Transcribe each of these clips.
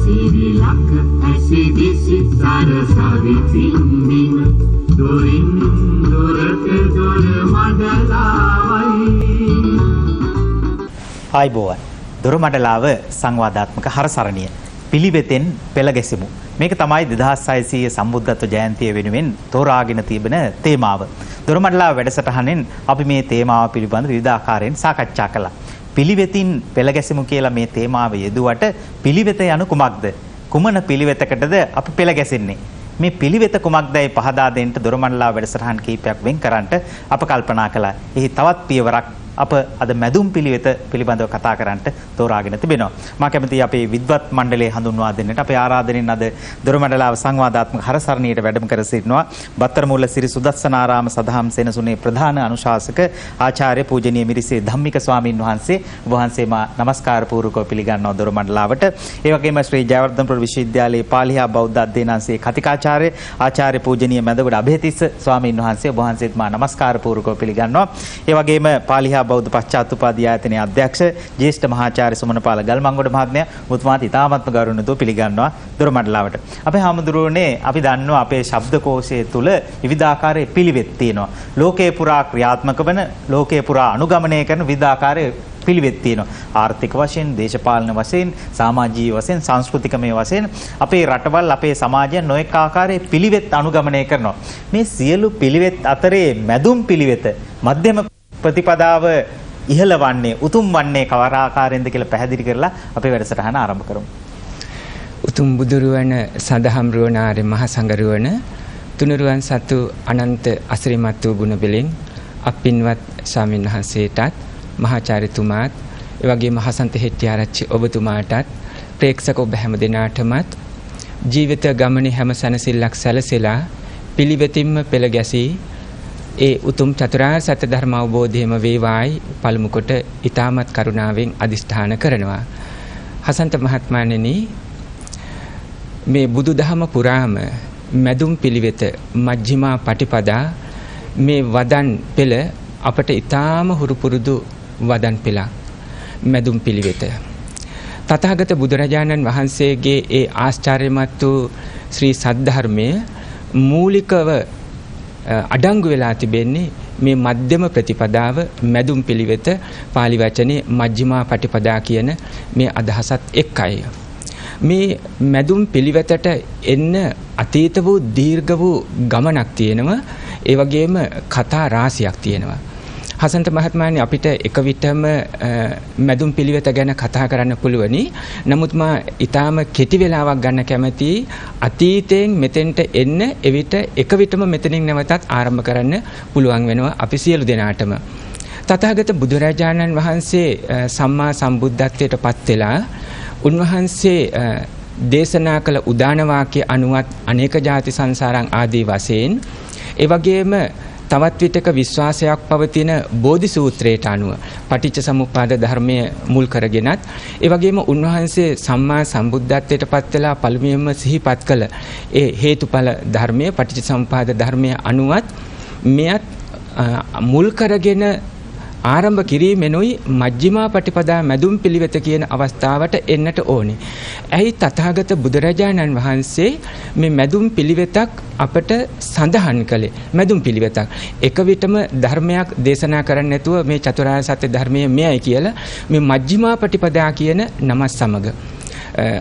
සිරිලක ඇසිදිසි සරසවි පිම්බින දොරින් දොරට දොර මඩලාවයි. ආයිබෝවන් දොරමඩලාව සංවාදාත්මක හරසරණිය පිළිවෙතෙන් පෙළ ගැසෙමු. මේක තමයි 2600 සම්බුද්ධත්ව ජයන්තිය වෙනුවෙන් තෝරාගෙන තිබෙන තේමාව. දොරමඩලාව වැඩසටහනෙන් අපි මේ තේමාව පිළිබඳ විවිධාකාරයෙන් සාකච්ඡා කළා. පිළිවෙතින් පෙළ ගැසෙමු කියලා මේ තේමාව යෙදුවට පිළිවෙත යනු කුමක්ද? කුමන පිළිවෙතකටද අපි පෙළ ගැසෙන්නේ? මේ පිළිවෙත කුමක්දයි පහදා දෙන්න දොරමඩලාව වැඩසටහන් කීපයක් වෙන් කරන්නට අප කල්පනා කළා. එහි තවත් පියවරක් අප අද මැදුම් පිළිවෙත පිළිබඳව කතා කරන්නට තෝරාගෙන තිබෙනවා. මා කැමතියි අපේ විද්වත් මණ්ඩලය හඳුන්වා දෙන්නට අපේ ආරාධනෙන් අද දොරමඩලාව සංවාදාත්මක හරසරණියට වැඩම කර සිටිනවා බත්තරමුල්ල සිරි සුදස්සනාරාම සදහම් සෙනසුනේ ප්‍රධාන අනුශාසක ආචාර්ය පූජනීය මිරිසේ ධම්මික ස්වාමින් වහන්සේ. වහන්සේ මා නමස්කාර පූර්වකව පිළිගන්නවා දොරමඩලාවට. ඒ වගේම ශ්‍රී ජයවර්ධනපුර විශ්වවිද්‍යාලයේ පාලි හා බෞද්ධ අධ්‍යයනාංශයේ කතිකාචාර්ය ආචාර්ය පූජනීය මැදගොඩ අභයතිස්ස ස්වාමින් වහන්සේ. වහන්සේත් මා නමස්කාර පූර්වකව පිළිගන්නවා. ඒ වගේම පාලි බෞද්ධ පශ්චාත් උපාධි ආයතනයේ අධ්‍යක්ෂ ජ්‍යෙෂ්ඨ මහාචාර්ය සුමනපාල ගල්මංගොඩ මහත්මයා මුතුමාත් ඉතාමත්ම ගෞරවණීයව පිළිගන්නවා දොරමඩලාවට. අපේ හාමුදුරුවනේ අපි දන්නවා අපේ ශබ්දකෝෂය තුල විවිධාකාරයේ පිළිවෙත් තියෙනවා. ලෝකේ පුරා ක්‍රියාත්මක වන ලෝකේ පුරා අනුගමනය කරන විවිධාකාරයේ පිළිවෙත් තියෙනවා. ආර්ථික වශයෙන්, දේශපාලන වශයෙන්, සමාජීය වශයෙන්, සංස්කෘතිකමය වශයෙන් අපේ රටවල් අපේ සමාජයන් නොඑක ආකාරයේ පිළිවෙත් අනුගමනය කරනවා. මේ සියලු පිළිවෙත් අතරේ මැදුම් පිළිවෙත මධ්‍යම ප්‍රතිපදාව ඉහළ වන්නේ උතුම් වන්නේ කවර ආකාරයෙන්ද කියලා පැහැදිලි කරලා අපේ වැඩසටහන ආරම්භ කරමු. උතුම් බුදුරුවන සදහම් රුවනාරේ මහ සංඝරුවන තුනුරුවන් සතු අනන්ත අසිරිමත් වූ ගුණ බෙලින් අපින්වත් ස්වාමීන් වහන්සේටත් මහාචාර්යතුමාත් ඒ වගේම හසන්ත හෙට්ටිආරච්චි ඔබතුමාටත් ප්‍රේක්ෂක ඔබ හැම දිනාටමත් ජීවිත ගමනේ හැම සැනසෙල්ලක් සැලසෙලා පිළිවෙතින්ම පෙළ ගැසී ඒ උතුම් චතුරාර්ය සත්‍ය ධර්ම අවබෝධයම වේවායි පළමු කොට ඊ타මත් කරුණාවෙන් අදිෂ්ඨාන කරනවා. හසන්ත මහත්මයාණෙනි, මේ බුදුදහම පුරාම මැදුම් පිළිවෙත මජ්ක්‍ධිමා පටිපදා මේ වදන් පෙළ අපට ඊ타ම හුරු පුරුදු වදන් පෙළ මැදුම් පිළිවෙත. තථාගත බුදුරජාණන් වහන්සේගේ ඒ ආශ්චර්යමත් වූ ශ්‍රී සද්ධර්මයේ මූලිකව අඩංගු වෙලා තිබෙන්නේ මේ මධ්‍යම ප්‍රතිපදාව මැදුම් පිළිවෙත පාලි වචනේ මජ්ක්‍ධිමා පටිපදා කියන මේ අදහසත් එක්කයි. මේ මැදුම් පිළිවෙතට එන්න අතීත වූ දීර්ඝ වූ ගමනක් තියෙනවා. ඒ වගේම කතා රාශියක් තියෙනවා. හසන්ත මහත්මයාණන් අපිට එක විටම මැදුම් පිළිවෙත ගැන කතා කරන්න පුළුවනි. නමුත් මා ඊටාම කෙටි වෙලාවක් ගන්න කැමතියි අතීතයෙන් මෙතෙන්ට එන්න එවිට එක විටම මෙතනින් නැවතත් ආරම්භ කරන්න පුළුවන් වෙනවා අපි සියලු දෙනාටම. තථාගත බුදුරජාණන් වහන්සේ සම්මා සම්බුද්ධත්වයට පත් වෙලා උන්වහන්සේ දේශනා කළ උදාන වාක්‍ය අනුවත් අනේක ಜಾති සංසාරං ආදී වශයෙන් ඒ වගේම තවත් විටක විශ්වාසයක් පවතින බෝධි සූත්‍රයට අනුව පටිච්ච සමුප්පාද ධර්මය මුල් කරගෙනත් ඒ වගේම උන්වහන්සේ සම්මා සම්බුද්ධත්වයට පත් වෙලා පළමුවෙන්ම සිහිපත් කළ ඒ හේතුඵල ධර්මය පටිච්ච සමුප්පාද ධර්මය අනුවත් මෙයත් මුල් කරගෙන ආරම්භ කිරීමෙනුයි මජ්ක්‍ධිමා පටිපදා මැදුම් පිළිවෙත කියන අවස්ථාවට එන්නට ඕනේ. ඇයි තථාගත බුදුරජාණන් වහන්සේ මේ මැදුම් පිළිවෙතක් අපට සඳහන් කළේ? මැදුම් පිළිවෙතක්. එක විටම ධර්මයක් දේශනා කරන්න නැතුව මේ චතුරාර්ය සත්‍ය ධර්මයේ මෙයයි කියලා මේ මජ්ක්‍ධිමා පටිපදා කියන නම සමග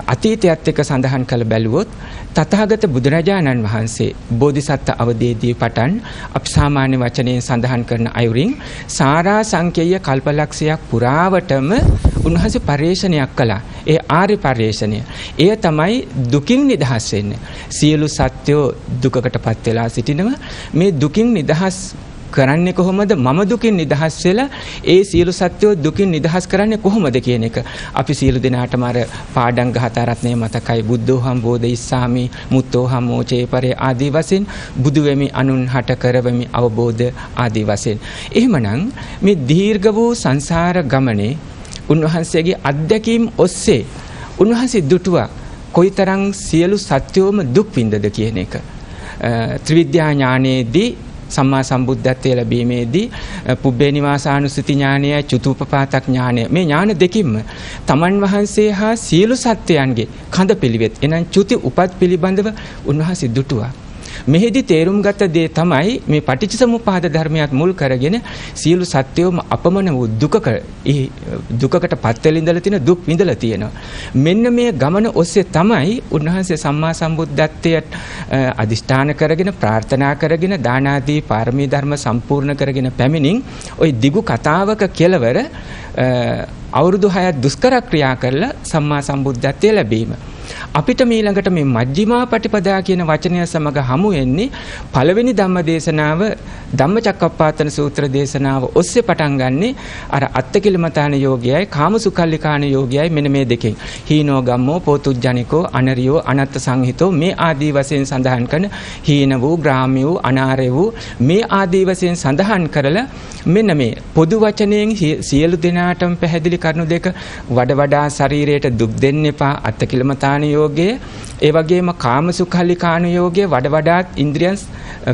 අතීතයත් එක්ක සඳහන් කළ බැලුවොත් තථාගත බුදුරජාණන් වහන්සේ බෝධිසත්ව අවදීදී පටන් අප සාමාන්‍ය වචනයෙන් සඳහන් කරන අයුරින් සාරා සංකේය කල්පලක්ෂයක් පුරාවටම උන්වහන්සේ පරිශ්‍රණයක් කළා. ඒ ආර්ය පරිශ්‍රණය. එය තමයි දුකින් නිදහස් වෙන්නේ. සියලු සත්‍යෝ දුකකටපත් වෙලා සිටිනවා. මේ දුකින් නිදහස් කරන්නේ කොහොමද? මම දුකින් නිදහස් වෙලා ඒ සියලු සත්‍යෝ දුකින් නිදහස් කරන්නේ කොහොමද කියන එක අපි සියලු දෙනාටම අර පාඩම් ගහතා රත්නයේ මතකයි. බුද්ධෝහම් බෝධිස්සාමි මුත්තෝහම් මෝචේ පරේ ආදී වශයෙන් බුදු වෙමි අනුන් හට කරවමි අවබෝධ ආදී වශයෙන්. එහෙමනම් මේ දීර්ඝ වූ සංසාර ගමනේ උන්වහන්සේගේ අත්දැකීම් ඔස්සේ උන්වහන්සේ දුටුවා කොයිතරම් සියලු සත්‍යෝම දුක් විඳද කියන එක. ත්‍රිවිද්‍යා ඥානයේදී සම්මා සම්බුද්ධත්වයේ ලැබීමේදී පුබ්බේ නිවාසානුස්සති ඥානයයි චුතුපපාතක් ඥානය මේ ඥාන දෙකින්ම තමන් වහන්සේ හා සියලු සත්වයන්ගේ කඳ පිළිවෙත් එනම් චුති උපත් පිළිබඳව උන්වහන්සේ දුටුවා. මෙහිදී තේරුම් ගත දේ තමයි මේ පටිච්චසමුප්පාද ධර්මයක් මුල් කරගෙන සියලු සත්‍යෝම අපමණ වූ දුකකට පත් වෙලා ඉඳලා තියෙන දුක් විඳලා තියෙනවා. මෙන්න මේ ගමන ඔස්සේ තමයි උන්වහන්සේ සම්මා සම්බුද්ධත්වයට අදිෂ්ඨාන කරගෙන ප්‍රාර්ථනා කරගෙන දාන ආදී පාරමී ධර්ම සම්පූර්ණ කරගෙන පැමිණින් ওই දිගු කතාවක කෙලවර අවුරුදු 6ක් දුෂ්කර ක්‍රියා කරලා සම්මා සම්බුද්ධත්වයේ ලැබීම. අපිට ඊළඟට මේ මජ්ක්‍ධිමා පටිපදා කියන වචනය සමග හමු වෙන්නේ පළවෙනි ධම්ම දේශනාව ධම්මචක්කප්පවත්තන සූත්‍ර දේශනාව ඔස්සේ පටන් ගන්නෙ අර අත්තකිලමතාන යෝගයයි කාමසුකල්ලිකාන යෝගයයි මෙන්න මේ දෙකෙන්. හීනෝ ගම්මෝ පෝතුජ්ජනිකෝ අනරියෝ අනත්ත සංහිතෝ මේ ආදී වශයෙන් සඳහන් කරන හීන වූ ග්‍රාම්‍ය වූ අනාර්ය වූ මේ ආදී වශයෙන් සඳහන් කරලා මෙන්න මේ පොදු වචනයෙන් සියලු දෙනාටම පැහැදිලි කරුණු දෙක වඩා ශරීරයට දුක් දෙන්න එපා අත්තකිලමතාන යෝගය ඒ වගේම කාමසුඛල්ලිකාන යෝගය වඩාත් ඉන්ද්‍රියන්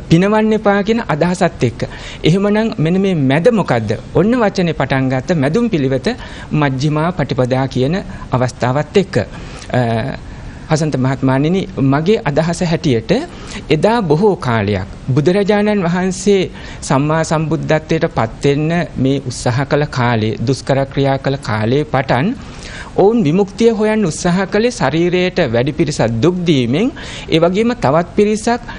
පිනවන්න එපා කියන අදහසත් එක්ක. එහෙමනම් මෙන්න මේ මැද මොකද්ද? ඔන්න වචනේ පටන් ගත්ත මැදුම් පිළිවෙත මජ්ක්‍ධිමා පටිපදා කියන අවස්ථාවත් එක්ක. හසන්ත මහත්මයාණෙනි මගේ අදහස හැටියට එදා බොහෝ කාලයක් බුදුරජාණන් වහන්සේ සම්මා සම්බුද්ධත්වයට පත් වෙන්න මේ උත්සාහ කළ කාලේ දුෂ්කර ක්‍රියා කළ කාලේ පටන් ඔවුන් විමුක්තිය හොයන්න උත්සාහ කළේ ශරීරයට වැඩි පිරිසක් දුක් දීමෙන් ඒ වගේම තවත් පිරිසක්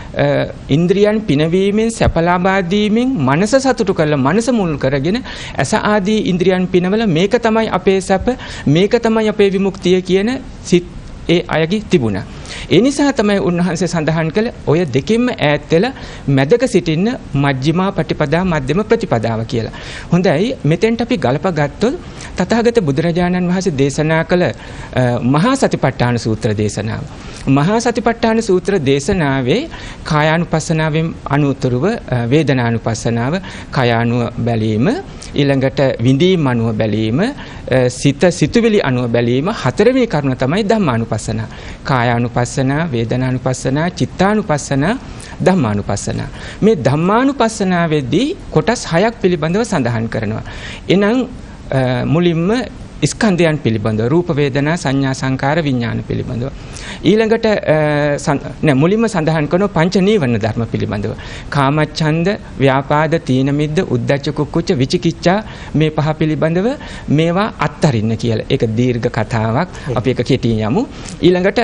ඉන්ද්‍රියන් පිනවීමෙන් සැප ලබා දීමෙන් මනස සතුටු කරලා මනස මුල් කරගෙන අස ආදී ඉන්ද්‍රියන් පිනවල මේක තමයි අපේ සැප මේක තමයි අපේ විමුක්තිය කියන සිත් ඒ අයගේ තිබුණා. ඒ නිසා තමයි උන්වහන්සේ සඳහන් කළ ඔය දෙකින්ම ඈත් වෙලා මැදක සිටින්න මජ්ක්‍ධිමා පටිපදා මධ්‍යම ප්‍රතිපදාව කියලා. හොඳයි මෙතෙන්ට අපි ගලප ගත්තොත් තථාගත බුදුරජාණන් වහන්සේ දේශනා කළ මහා සතිපට්ඨාන සූත්‍ර දේශනාව. මහා සතිපට්ඨාන සූත්‍ර දේශනාවේ කායානුපස්සනාවෙන් අනුතුරුව වේදනානුපස්සනාව කායානුව බැලීම ඊළඟට විඳීම් අනුව බැලීම සිතුවිලි අනුව බැලීම හතරවෙනි කරුණ තමයි ධම්මානුපස්සන. කායානුපස්සන, වේදනානුපස්සන, චිත්තානුපස්සන, ධම්මානුපස්සන. මේ ධම්මානුපස්සනාවේදී කොටස් 6ක් පිළිබඳව සඳහන් කරනවා. එනම් මුලින්ම ස්කන්ධයන් පිළිබඳව රූප වේදනා සංඥා සංකාර විඥාන පිළිබඳව ඊළඟට මුලින්ම සඳහන් කරන පංච නීවරණ ධර්ම පිළිබඳව කාමච්ඡන්ද ව්‍යාපාද තීන මිද්ද උද්ධච්ච කුක්කුච්ච විචිකිච්ඡා මේ පහ පිළිබඳව මේවා අත්තරින්න කියලා. ඒක දීර්ඝ කතාවක්. අපි ඒක කෙටියෙන් යමු. ඊළඟට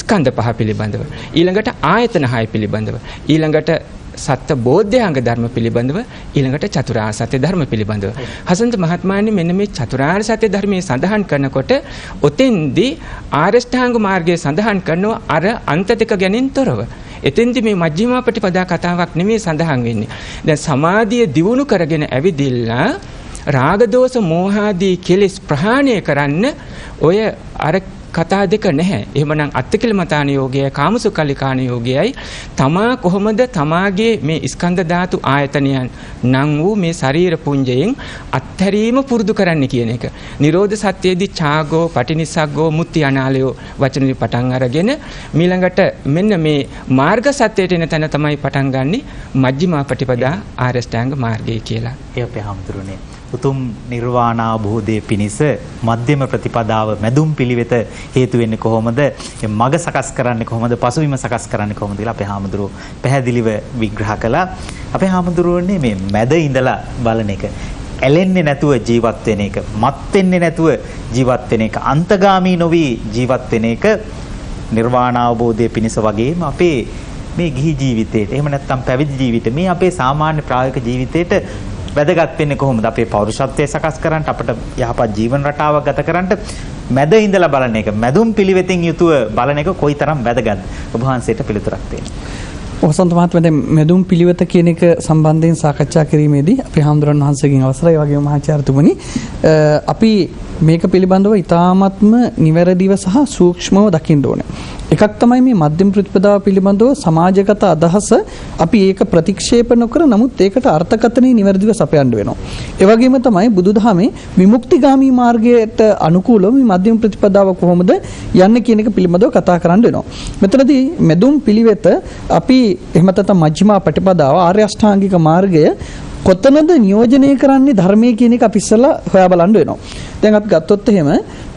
ස්කන්ධ පහ පිළිබඳව ඊළඟට ආයතන 6 පිළිබඳව ඊළඟට සත්‍ය බෝධ්‍යාංග ධර්ම පිළිබඳව ඊළඟට චතුරාර්ය සත්‍ය ධර්ම පිළිබඳව හසන්ත මහත්මයාණන් මෙන්න මේ චතුරාර්ය සත්‍ය ධර්මයේ සඳහන් කරනකොට ඔතෙන්දී ආරෂ්ඨාංග මාර්ගයේ සඳහන් කරනවා අර අන්ත දෙක ගැනින් තොරව. එතෙන්දී මේ මජ්ක්‍ධිමා පටිපදා කතාවක් නෙමෙයි සඳහන් වෙන්නේ. දැන් සමාධිය දියුණු කරගෙන ඇවිදිලා රාග දෝෂ මෝහ ආදී කෙලෙස් ප්‍රහාණය කරන්න ඔය අර කතා දෙක නැහැ. එහෙමනම් අත්තිකිලමතාන යෝගයයි කාමසුකල්ලිකාන යෝගයයි තමා කොහොමද තමාගේ මේ ස්කන්ධ ධාතු ආයතනයන් නම් වූ මේ ශරීර පුඤ්ජයෙන් අත්හැරීම පුරුදු කරන්න කියන එක. නිරෝධ සත්‍යයේදී ඡාගෝ පටිනිස්සග්ගෝ මුත්‍ති අනාලයෝ වචනෙ පටන් අරගෙන ඊළඟට මෙන්න මේ මාර්ග සත්‍යයට එන තැන තමයි පටන් ගන්නෙ මජ්ක්‍ධිමා පටිපදා ආරෂ්ඨාංග මාර්ගය කියලා. ඒ අපේ හාමුදුරනේ උතුම් නිර්වාණ අවබෝධයේ පිණිස මධ්‍යම ප්‍රතිපදාව මැදුම් පිළිවෙත හේතු වෙන්නේ කොහොමද? මග සකස් කරන්නේ කොහොමද? පසුබිම සකස් කරන්නේ කොහොමද කියලා අපේ හාමුදුරුවෝ පැහැදිලිව විග්‍රහ කළා. අපේ හාමුදුරුවෝනේ මේ මැද ඉඳලා බලන එක, ඇලෙන්නේ නැතුව ජීවත් වෙන එක, මත් වෙන්නේ නැතුව ජීවත් වෙන එක, අන්තගාමී නොවි ජීවත් වෙන එක නිර්වාණ අවබෝධයේ පිණිස වගේම අපේ මේ ගිහි ජීවිතේට, එහෙම නැත්නම් පැවිදි ජීවිතේ, මේ අපේ සාමාන්‍ය ප්‍රායෝගික ජීවිතේට වැදගත් වෙන්නේ කොහොමද? අපේ පෞරුෂත්වය සකස් කරන්න, අපට යහපත් ජීවන රටාවක් ගත කරන්න මැද ඉඳලා බලන එක, මැදුම් පිළිවෙතින් යුතුව බලන එක කොයිතරම් වැදගත්? ඔබ වහන්සේට පිළිතුරක් දෙන්න. වසන්ත මහත්මයා දැන් මෙදුම් පිළිවෙත කියන එක සම්බන්ධයෙන් සාකච්ඡා කිරීමේදී අපි හාමුදුරන් වහන්සේගෙන් අවසරයි වගේම මහාචාර්යතුමනි අපි මේක පිළිබඳව ඉතාමත්ම නිවැරදිව සහ සූක්ෂමව දකින්න ඕනේ. එකක් තමයි මේ මධ්‍යම ප්‍රතිපදාව පිළිබඳව සමාජගත අදහස අපි ඒක ප්‍රතික්ෂේප නොකර නමුත් ඒකට අර්ථකථනය නිවැරදිව සපයන්න වෙනවා. ඒ වගේම තමයි බුදුදහමේ විමුක්තිගාමී මාර්ගයට අනුකූලව මේ මධ්‍යම ප්‍රතිපදාව කොහොමද යන්නේ කියන එක පිළිබඳව කතා කරන්න වෙනවා. මෙතනදී මෙදුම් පිළිවෙත අපි එහෙම නැත්නම් මජ්ක්‍ධිමා ප්‍රතිපදාව ආර්ය අෂ්ටාංගික මාර්ගය කොතනද නියෝජනය කරන්නේ ධර්මයේ කියන එක අපි ඉස්සලා හොයා බලන්න වෙනවා. දැන් අපි ගත්තොත් එහෙම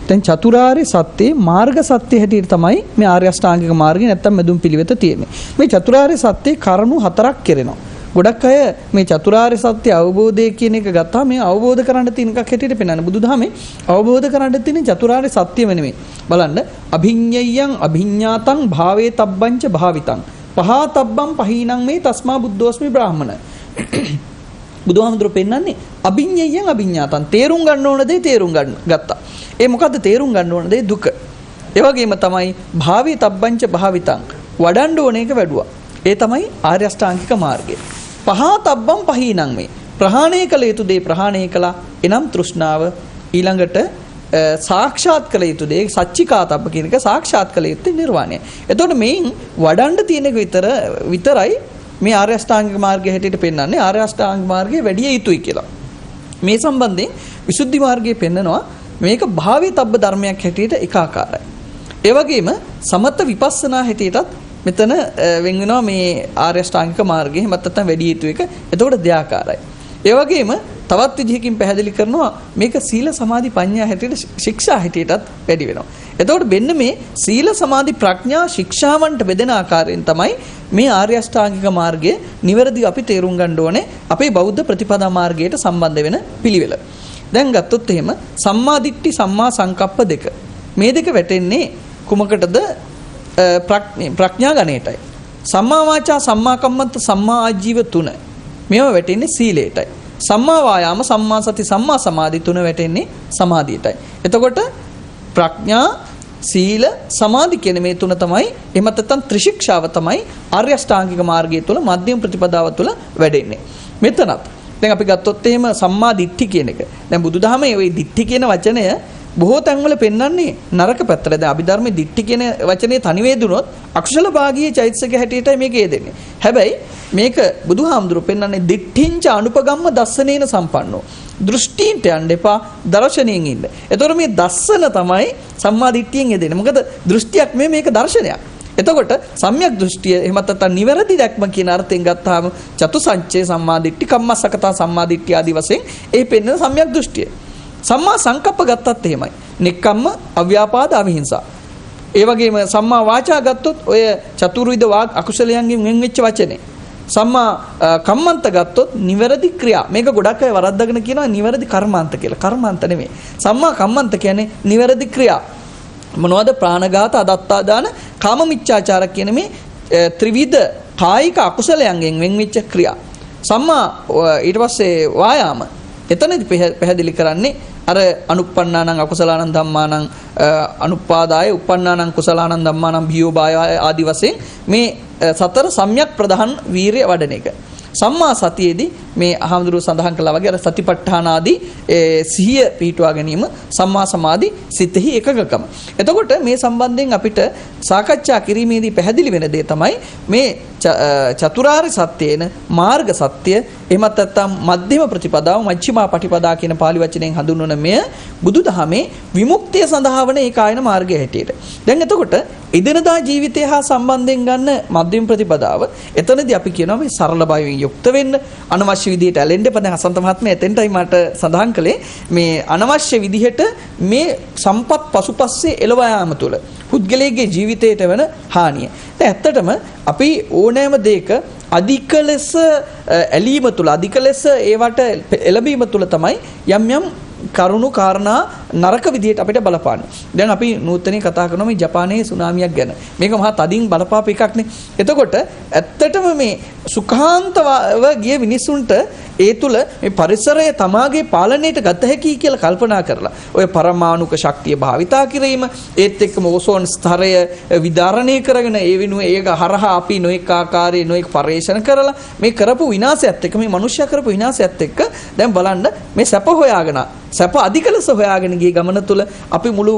දැන් චතුරාර්ය සත්‍ය මාර්ග සත්‍ය හැටියට තමයි මේ ආර්ය අෂ්ටාංගික මාර්ගය නැත්තම් මෙදුම් පිළිවෙත තියෙන්නේ. මේ චතුරාර්ය සත්‍ය කරුණු 4ක් කෙරෙනවා. ගොඩක් අය මේ චතුරාර්ය සත්‍ය අවබෝධය කියන එක ගත්තා මේ අවබෝධ කරගන්න තියෙන එකක් හැටියට පෙන්වන්නේ. බුදුදහමේ අවබෝධ කරගන්න තියෙන චතුරාර්ය සත්‍යම නෙමෙයි. බලන්න අභිඤ්ඤයං අභිඤ්ඤාතං භාවේ තබ්බංච භාවිතං පහතබ්බං පහීනං මේ තස්මා බුද්ධෝස්මි බ්‍රාහ්මණ. බුදුහාමුදුරුවෝ පෙන්වන්නේ අභිඤ්ඤයං අභිඤ්ඤාතං තේරුම් ගන්න ඕන දේ තේරුම් ගත්තා. ඒ මොකද්ද තේරුම් ගන්න ඕන දේ දුක. ඒ වගේම තමයි භාවී තබ්බංච භාවිතං වඩන්න ඕන එක වැඩුවා. ඒ තමයි ආර්ය අෂ්ටාංගික මාර්ගය. පහතබ්බං පහීනං මේ ප්‍රහාණය කළ යුතු දේ ප්‍රහාණය කළා. එනම් තෘෂ්ණාව ඊළඟට සාක්ෂාත් කළ යුතු දේ සච්චිකාතබ්බ කියන එක සාක්ෂාත් කළ යුතු නිර්වාණය. එතකොට මේන් වඩන්න තියෙන එක විතරයි මේ ආර්ය අෂ්ටාංගික මාර්ගය හැටියට පෙන්වන්නේ ආර්ය අෂ්ටාංගික මාර්ගය වැඩි යුතුයි කියලා. මේ සම්බන්ධයෙන් විසුද්ධි මාර්ගයේ පෙන්නනවා මේක භාවිතබ්බ ධර්මයක් හැටියට එකාකාරයි. ඒ වගේම සමත විපස්සනා හැටියටත් මෙතන වෙන් වෙනවා මේ ආර්ය අෂ්ටාංගික මාර්ගයේ එහෙමත් නැත්නම් වැඩි යුතු එක. එතකොට දෙආකාරයි. ඒ වගේම තවත් විදිහකින් පැහැදිලි කරනවා මේක සීල සමාධි ප්‍රඥා හැටියට ශික්ෂා හැටියටත් වැඩි වෙනවා. එතකොට මෙන්න මේ සීල සමාධි ප්‍රඥා ශික්ෂාවන්ට බෙදෙන ආකාරයෙන් තමයි මේ ආර්ය අෂ්ටාංගික මාර්ගය නිවැරදිව අපි තේරුම් ගන්න ඕනේ අපේ බෞද්ධ ප්‍රතිපදා මාර්ගයට සම්බන්ධ වෙන පිළිවෙල. දැන් ගත්තොත් එහෙම සම්මා දිට්ඨි සම්මා සංකප්ප දෙක. මේ දෙක වැටෙන්නේ කුමකටද? ප්‍රඥා ගණයටයි. සම්මා වාචා සම්මා කම්මන්ත සම්මා ආජීව තුන. මේවා වැටෙන්නේ සීලයටයි. සම්මා වායාම සම්මා සති සම්මා සමාධි තුන වැටෙන්නේ සමාධියටයි. එතකොට ප්‍රඥා සීල සමාධි කියන මේ තුන තමයි එහෙම නැත්නම් ත්‍රිශික්ෂාව තමයි ආර්ය අෂ්ටාංගික මාර්ගය තුළ මධ්‍යම ප්‍රතිපදාව තුළ වැඩෙන්නේ. මෙතනත් දැන් අපි ගත්තොත් එහෙම සම්මා දිට්ඨි කියන එක. දැන් බුදුදහමේ ওই දිට්ඨි කියන වචනය බොහෝ තැන්වල පෙන්වන්නේ නරක පැත්තට. දැන් අභිධර්මයේ දිට්ඨි කියන වචනේ තනි වේදුනොත් අකුසල භාගීය චෛතසික හැටියටයි මේක යෙදෙන්නේ. හැබැයි මේක බුදුහාමුදුරු පෙන්වන්නේ දිට්ඨිංච අනුපගම්ම දස්සනේන සම්පන්නෝ. දෘෂ්ටීන්ට යන්න එපා දර්ශනයෙන් ඉන්න. එතකොට මේ දස්සන තමයි සම්මා දිට්ඨියෙන් යෙදෙන්නේ. මොකද දෘෂ්ටියක් මේක දර්ශනයක්. එතකොට සම්‍යක් දෘෂ්ටිය එහෙමත් නැත්නම් නිවැරදි දැක්ම කියන අර්ථයෙන් ගත්තාම චතුසංචේ සම්මා දිට්ඨි කම්මස්සකතා සම්මා දිට්ඨිය ආදී වශයෙන් ඒ පෙන්වන සම්‍යක් දෘෂ්ටිය. සම්මා සංකප්ප ගත්තත් එහෙමයි. නික්කම්ම අව්‍යාපාද අවිහිංසා. ඒ වගේම සම්මා වාචා ගත්තොත් ඔය චතුර්විධ වාග් අකුසලයන්ගෙන් වෙන් වෙච්ච වචනේ. සම්මා කම්මන්ත ගත්තොත් නිවැරදි ක්‍රියා. මේක ගොඩක් අය වරද්දාගෙන කියනවා නිවැරදි කර්මාන්ත කියලා. කර්මාන්ත නෙමෙයි. සම්මා කම්මන්ත කියන්නේ නිවැරදි ක්‍රියා. මොනවද? ප්‍රාණඝාත, අදත්තාදාන, කාමමිච්ඡාචාර කියන මේ ත්‍රිවිධ කායික අකුසලයන්ගෙන් වෙන් වෙච්ච ක්‍රියා. සම්මා ඊට පස්සේ වායාම. එතනදි පැහැදිලි කරන්නේ අර අනුප්පන්නානං අකුසලානං ධම්මානං අනුපාදාය උප්පන්නානං කුසලානං ධම්මානං භියෝබාය ආදි වශයෙන් මේ සතර සම්‍යක් ප්‍රධාන වීරිය වඩන එක. සම්මා සතියේදී මේ අහම්දුරු සඳහන් කළා වගේ අර සතිපට්ඨාන ආදී සිහිය පිහිටුවා ගැනීම සම්මා සමාධි සිතෙහි එකඟකම. එතකොට මේ සම්බන්ධයෙන් අපිට සාකච්ඡා කිරීමේදී පැහැදිලි වෙන දේ තමයි මේ චතුරාර්ය සත්‍යයන මාර්ග සත්‍ය එහෙමත් නැත්නම් මධ්‍යම ප්‍රතිපදාව මජ්ක්‍ධිමා පටිපදා කියන පාලි වචනයෙන් හඳුන්වන මෙය බුදුදහමේ විමුක්තිය සඳහා වන ඒකායන මාර්ගය හැටියට. දැන් එතකොට ඉදිනදා ජීවිතය හා සම්බන්ධයෙන් ගන්න මධ්‍යම ප්‍රතිපදාව එතනදී අපි කියනවා මේ සරල භාවයෙන් යුක්ත වෙන්න අනවශ්‍ය විදිහට ඇලෙන්න එපා. දැන් හසන්ත මහත්මයා එතෙන්ටයි මට සඳහන් කළේ මේ අනවශ්‍ය විදිහට මේ සම්පත් පසුපස්සේ එළවා යාම තුළ පුද්ගලයාගේ ජීවිතයට වෙන හානිය. දැන් ඇත්තටම අපි ඕනෑම දෙයක අධික ලෙස ඇලීම තුළ අධික ලෙස ඒවට එළඹීම තුළ තමයි යම් යම් කරුණු කාරණා නරක විදියට අපිට බලපාන්නේ. දැන් අපි නූතනයේ කතා කරනවා මේ ජපානයේ සුනාමියක් ගැන. මේක මහා තදින් බලපාපු එකක්නේ. එතකොට ඇත්තටම මේ සුඛාන්තව ගිය මිනිසුන්ට ඒ තුල මේ පරිසරය තමාගේ පාලනයට ගත හැකි කියලා කල්පනා කරලා ඔය පරමාණුක ශක්තිය භාවිතා කිරීම ඒත් එක්කම ඕසෝන් ස්තරය විදාරණය කරගෙන ඒ වෙනුවෙන් ඒක හරහා අපි නොඑක ආකාරයේ නොඑක පරිශන කරලා මේ කරපු විනාශයත් එක්ක මේ මිනිස්සයා කරපු විනාශයත් එක්ක දැන් බලන්න මේ සැප හොයාගෙන සැප අධික ලෙස හොයාගෙන ගිය ගමන තුළ අපි මුළු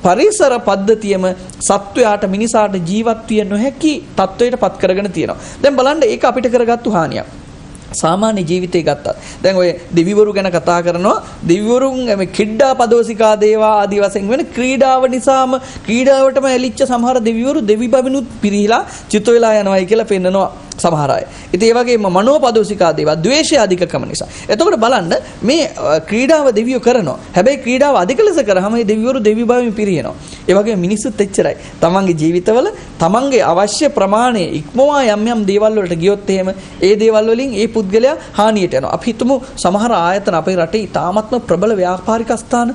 පරිසර පද්ධතියම සත්වයාට මිනිසාට ජීවත් විය නොහැකි තත්වයට පත් කරගෙන තියෙනවා. දැන් බලන්න ඒක අපිට කරගත්තු හානියක්. සාමාන්‍ය ජීවිතේ ගත්තා. දැන් ඔය දෙවිවරු ගැන කතා කරනවා. දෙවිවරුන් මේ කිඩ්ඩා පදෝසිකා දේවා ආදි වශයෙන් වෙන ක්‍රීඩාව නිසාම ක්‍රීඩාවටම ඇලිච්ච සමහර දෙවිවරු දෙවි බවිනුත් පිරිහිලා චිත වෙලා යනවායි කියලා පෙන්නනවා සමහර අය. ඉතින් ඒ වගේම මනෝපදෝසිකා දේවා ද්වේෂය අධිකකම නිසා. එතකොට බලන්න මේ ක්‍රීඩාව දෙවියෝ කරනවා. හැබැයි ක්‍රීඩාව අධික ලෙස කරාම මේ දෙවිවරු දෙවි බවින් පිරිහිනවා. ඒ වගේම මිනිස්සුත් එච්චරයි. තමන්ගේ ජීවිතවල තමන්ගේ අවශ්‍ය ප්‍රමාණය ඉක්මවා යම් දේවල් වලට ගියොත් එහෙම ඒ දේවල් වලින් ඒ පුද්ගලයා හානියට යනවා. අපි හිතමු සමහර ආයතන අපේ රටේ ඉතාමත්ම ප්‍රබල ව්‍යාපාරික ස්ථාන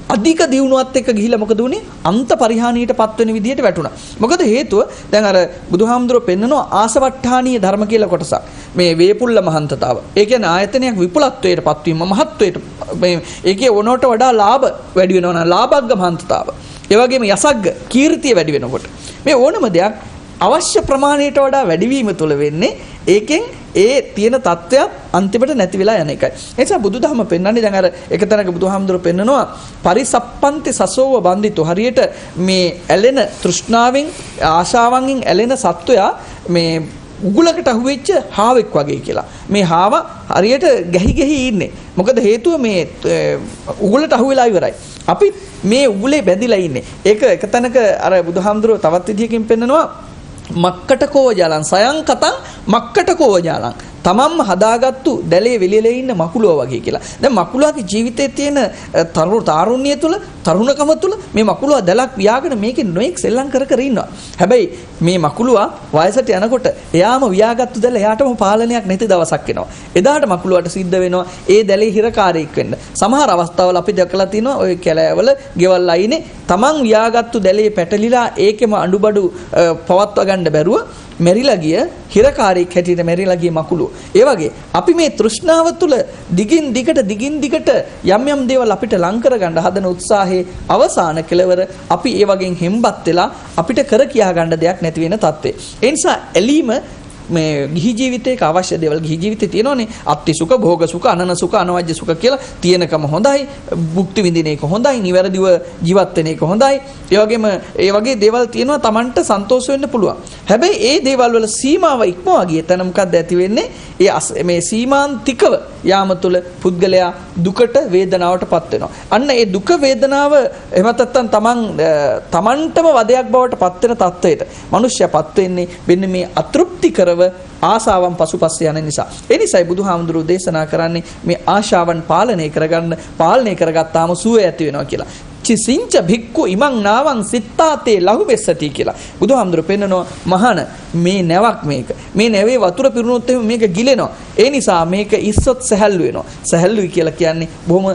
අධික දියුණුවත් එක්ක ගිහිල්ලා මොකද උනේ? අන්ත පරිහානියට පත් වෙන විදිහට වැටුණා. මොකද හේතුව දැන් අර බුදුහාමුදුරුවෝ පෙන්නනවා ආසවට්ටානීය ධර්ම කියලා කොටසක්. මේ වේපුල්ල මහන්තතාව. ඒ කියන්නේ ආයතනයක් විපුලත්වයට පත්වීම මහත්වයට මේ ඒකේ ඕනවට වඩා ලාභ වැඩි වෙනවා නම් ලාභග්ග මහන්තතාව. ඒ වගේම යසග්ග කීර්තිය වැඩි වෙනකොට මේ ඕනම දෙයක් අවශ්‍ය ප්‍රමාණයට වඩා වැඩිවීම තුළ වෙන්නේ ඒකෙන් ඒ තියෙන தත්වයක් අන්තිමට නැති වෙලා යන එකයි. ඒ නිසා බුදුදහම පෙන්වන්නේ දැන් අර එක තැනක බුදුහාමුදුරුවෝ පෙන්නනවා පරිසප්පන්ති සසෝව බන්දිතු හරියට මේ ඇලෙන තෘෂ්ණාවෙන් ආශාවන්ගෙන් ඇලෙන සත්වයා මේ උගුලකට අහුවෙච්ච හාවෙක් වගේ කියලා. මේ හාව හරියට ගැහි ඉන්නේ. මොකද හේතුව මේ උගුලට අහුවෙලා ඉවරයි. අපි මේ උගුලේ බැඳිලා ඉන්නේ. ඒක එක තැනක අර බුදුහාමුදුරුවෝ තවත් විදිහකින් පෙන්නනවා මක්කට කෝජාලං සයන් කතං මක්කට කෝජාලං තමන්ම හදාගත්තු දැලේ වෙලියලේ ඉන්න මකුලුව වගේ කියලා. දැන් මකුලුවගේ ජීවිතයේ තියෙන තාරුණ්‍ය තුළ තරුණකම තුළ මේ මකුලුව දැලක් වියාගෙන මේකේ නොඑක් සෙල්ලම් කර කර ඉන්නවා. හැබැයි මේ මකුලුව වයසට යනකොට එයාම වියාගත්තු දැල එයාටම පාලනයක් නැති දවසක් එනවා. එදාට මකුලුවට සිද්ධ වෙනවා ඒ දැලේ හිරකාරයෙක් වෙන්න. සමහර අවස්ථාවල අපි දැකලා තියෙනවා ඔය කැලෑවල ගෙවල් අයිනේ තමන් වියාගත්තු දැලේ පැටලිලා ඒකෙම අඬබඩු පවත්වා ගන්න බැරුව මෙරිලා ගිය හිරකාරයෙක් හැටියට මෙරිලා ගිය මකුලුව. ඒ වගේ අපි මේ තෘෂ්ණාව තුළ දිගින් දිගට යම් දේවල් අපිට ලං කරගන්න හදන උත්සාහයේ අවසාන කෙලවර අපි ඒ වගේ හෙම්බත් වෙලා අපිට කර කියා ගන්න දෙයක් නැති වෙන තත්ත්වේ. ඒ නිසා ඇලීම මේ ගිහි ජීවිතයක අවශ්‍ය දේවල් ගිහි ජීවිතේ තියෙනවනේ අත්ති සුඛ භෝග සුඛ අනන සුඛ අනවජ්‍ය සුඛ කියලා තියෙනකම හොඳයි භුක්ති විඳින එක හොඳයි නිවැරදිව ජීවත් වෙන එක හොඳයි ඒ වගේම ඒ වගේ දේවල් තියෙනවා Tamanට සන්තෝෂ වෙන්න පුළුවන් හැබැයි ඒ දේවල් වල සීමාව ඉක්මවා ගිය තැන මොකක්ද ඇති වෙන්නේ මේ සීමාන්තිකව යාම තුළ පුද්ගලයා දුකට වේදනාවටපත් වෙනවා අන්න ඒ දුක වේදනාව එහෙම නැත්නම් Tamanටම වදයක් බවට පත් වෙන තත්වයට මිනිස්සයාපත් වෙන්නේ වෙන්නේ මේ අතෘප්ති කරව ආශාවන් පසුපස්ස යන නිසා. ඒ නිසායි බුදුහාමුදුරුවෝ දේශනා කරන්නේ මේ ආශාවන් පාලනය කරගත්තාම සුවය ඇති වෙනවා කියලා. චිසින්ච භික්ඛු ඉමං නාවං සිත්තාතේ ලහු වෙස්සති කියලා. බුදුහාමුදුරුවෝ පෙන්නනවා මහාන මේ නැවක් මේක. මේ නැවේ වතුර පිරුණොත් මේක ගිලෙනවා. ඒ නිසා මේක ඉස්සොත් සැහැල්ලු වෙනවා. සැහැල්ලුයි කියලා කියන්නේ බොහොම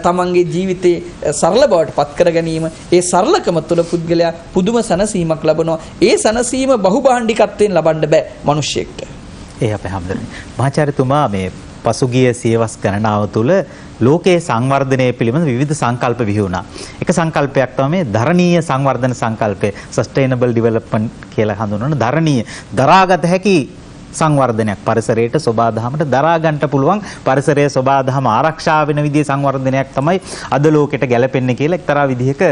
තමන්ගේ ජීවිතේ සරල බවට පත් කර ගැනීම. ඒ සරලකම තුළ පුද්ගලයා පුදුම සැනසීමක් ලබනවා. ඒ සැනසීම බහුභාණ්ඩිකත්වයෙන් ලබන්න බෑ මිනිස්සෙක්ට. ඒ අපේ හැමදෙරේ මහාචාර්යතුමා මේ පසුගිය සියවස් ගණනාව තුළ ලෝකයේ සංවර්ධනය පිළිබඳ විවිධ සංකල්ප විහිුණා. එක සංකල්පයක් තමයි ධරණීය සංවර්ධන සංකල්පය. සස්ටේනබල් ඩෙවලොප්මන්ට් කියලා හඳුන්වන ධරණීය දරාගත හැකි සංවර්ධනයක් පරිසරයට සෝබාදහමට දරා ගන්නට පුළුවන් පරිසරයේ සෝබාදහම ආරක්ෂා වෙන විදිහේ සංවර්ධනයක් තමයි අද ලෝකෙට ගැලපෙන්නේ කියලා එක්තරා විදිහක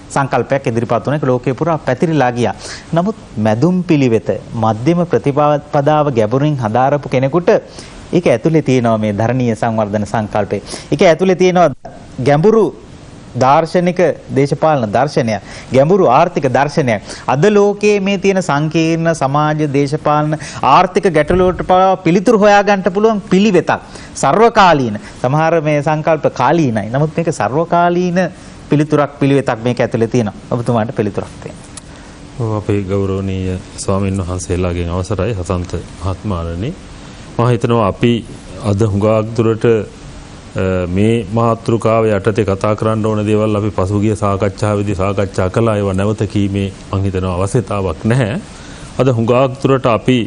සංකල්පයක් ඉදිරිපත් වුණා. ඒක ලෝකේ පුරා පැතිරිලා ගියා. නමුත් මැදුම් පිළිවෙත මධ්‍යම ප්‍රතිපදාව ගැඹුරින් හදාරපු කෙනෙකුට ඒක ඇතුලේ තියෙනවා මේ ධරණීය සංවර්ධන සංකල්පේ. ඒක ඇතුලේ තියෙනවා ගැඹුරු දාර්ශනික දේශපාලන දර්ශනය, ගැඹුරු ආර්ථික දර්ශනයක්. අද ලෝකයේ මේ තියෙන සංකීර්ණ සමාජ දේශපාලන ආර්ථික ගැටලුවට පිළිතුරු හොයාගන්න පුළුවන් පිළිවෙතක්. සර්වකාලීන. සමහර මේ සංකල්ප කාලීනයි. නමුත් මේක සර්වකාලීන පිළිවෙතක් මේක ඇතුලේ තියෙනවා. ඔබතුමාට පිළිතුරක් තියෙනවා. අපේ ගෞරවනීය ස්වාමීන් වහන්සේලාගෙන් අවසරයි හසන්ත මහත්මයාණනි. මම හිතනවා අපි අද හුඟක් දුරට මේ මාතෘකාව යටතේ කතා කරන්න ඕන දේවල් අපි පසුගිය සාකච්ඡාවේදී සාකච්ඡා කළා. ඒවා නැවත කීමේ මම හිතනවා අවශ්‍යතාවක් නැහැ. අද හුඟක් දුරට අපි